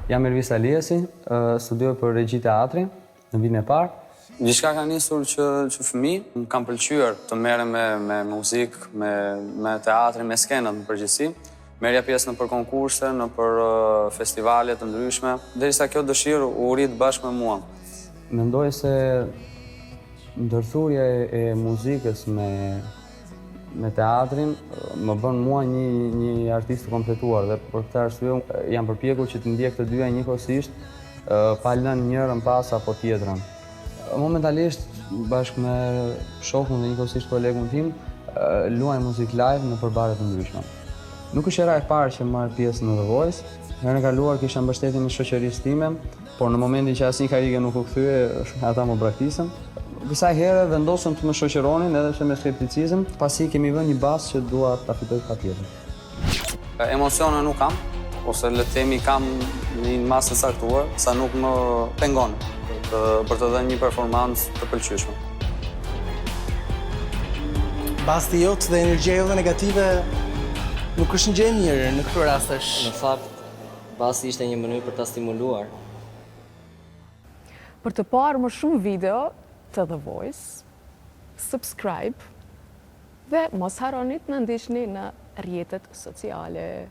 Jam Elvis Aliesi, studioj për regji teatri në vitin e parë. Gjithçka ka nisur që fëmijë, më kam pëlqyer të merrem me muzikë, me teatrin, me skenën në përgjithësi. Merrja pjesë në për konkurse, në për festivale të ndryshme, derisa kjo dëshirë u rrit bashkë me mua. Mendoj se ndërthurja e muzikës me teatrin më bën mua një artist të kompletuar dhe për këtë arsye jam përpjekur që të ndjek të dyja njëkohësisht, pa lënë njërën pas apo tjetrën. Momentalisht, bashkë me shokun dhe njëkohësisht kolegun tim, luaj muzikë live në përbare të ndryshme. Nuk është era e parë që marr pjesë në The Voice. Herën e kaluar kisha mbështetjen e shoqërisë time, por në momentin që asnjë karrige nuk u kthye, ata më braktisën. Kësaj here vendosëm të më shoqëronin edhe pse me skepticizëm, pasi kemi vënë një bazë që dua ta fitoj patjetër. Emocione nuk kam, ose le të themi kam një masë të caktuar, sa nuk më pengon për të dhënë një performancë të pëlqyeshme. Basti jot dhe energjia jote negative nuk është një gjë e mirë në këto rastesh. Në fakt, basti ishte një mënyrë për ta stimuluar. Për të parë më shumë video të The Voice, subscribe dhe mos harroni të na ndiqni në rrjetet sociale.